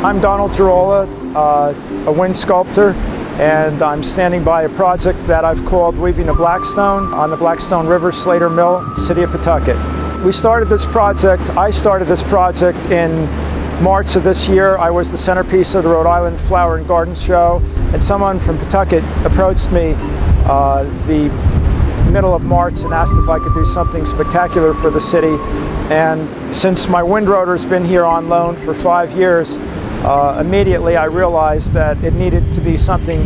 I'm Donald Gerola, a wind sculptor, and I'm standing by a project that I've called Weaving a Blackstone on the Blackstone River, Slater Mill, City of Pawtucket. I started this project in March of this year. I was the centerpiece of the Rhode Island Flower and Garden Show, and someone from Pawtucket approached me the middle of March and asked if I could do something spectacular for the city. And since my wind rotor's been here on loan for 5 years, immediately I realized that it needed to be something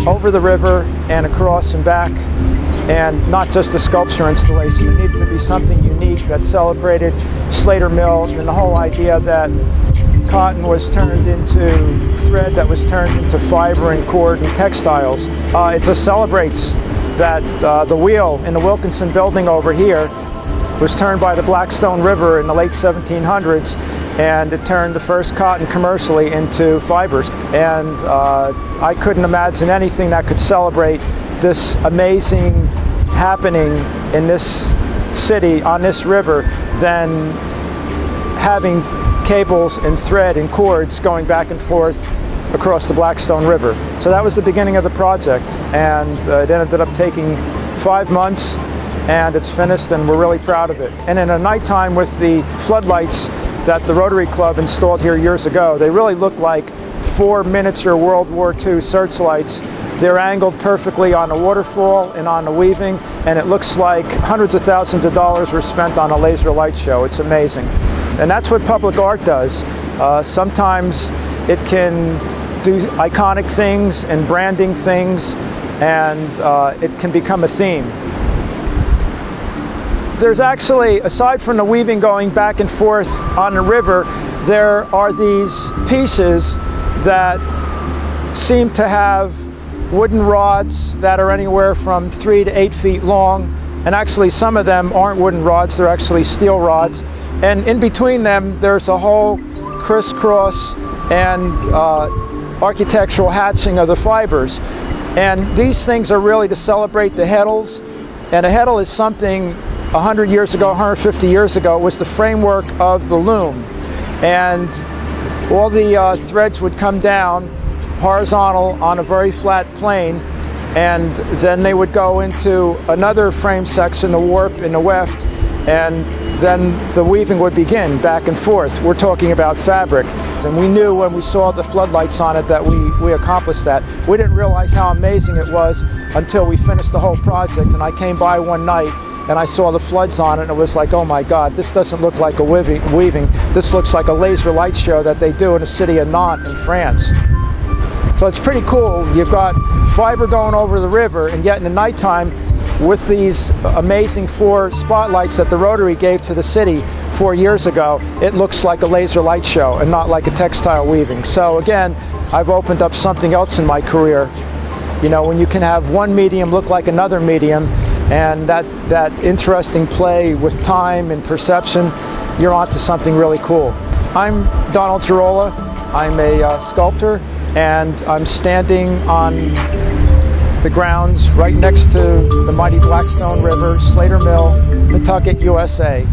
over the river and across and back, and not just a sculpture installation. It needed to be something unique that celebrated Slater Mill and the whole idea that cotton was turned into thread, that was turned into fiber and cord and textiles. It just celebrates that the wheel in the Wilkinson building over here was turned by the Blackstone River in the late 1700s, and it turned the first cotton commercially into fibers. And I couldn't imagine anything that could celebrate this amazing happening in this city on this river than having cables and thread and cords going back and forth across the Blackstone River. So that was the beginning of the project, and it ended up taking 5 months, and it's finished, and we're really proud of it. And in a nighttime with the floodlights that the Rotary Club installed here years ago, they really look like 4 miniature World War II searchlights. They're angled perfectly on the waterfall and on the weaving, and it looks like hundreds of thousands of dollars were spent on a laser light show. It's amazing. And that's what public art does. Sometimes it can do iconic things and branding things, and it can become a theme. There's actually, aside from the weaving going back and forth on the river, there are these pieces that seem to have wooden rods that are anywhere from 3 to 8 feet long, and actually some of them aren't wooden rods, they're actually steel rods. And in between them, there's a whole crisscross and architectural hatching of the fibers. And these things are really to celebrate the heddles. And a heddle is something 100 years ago, 150 years ago, it was the framework of the loom. And all the threads would come down horizontal on a very flat plane, and then they would go into another frame section, the warp and the weft, and then the weaving would begin back and forth. We're talking about fabric. And we knew when we saw the floodlights on it that we accomplished that. We didn't realize how amazing it was until we finished the whole project. And I came by one night and I saw the floods on it, and it was like, oh my God, this doesn't look like a weaving. This looks like a laser light show that they do in the city of Nantes in France. So it's pretty cool. You've got fiber going over the river, and yet in the nighttime, with these amazing 4 spotlights that the Rotary gave to the city 4 years ago, it looks like a laser light show and not like a textile weaving. So again, I've opened up something else in my career. You know, when you can have one medium look like another medium, and that interesting play with time and perception, you're onto something really cool. I'm Donald Gerola. I'm a sculptor, and I'm standing on the grounds right next to the mighty Blackstone River, Slater Mill, Pawtucket, USA.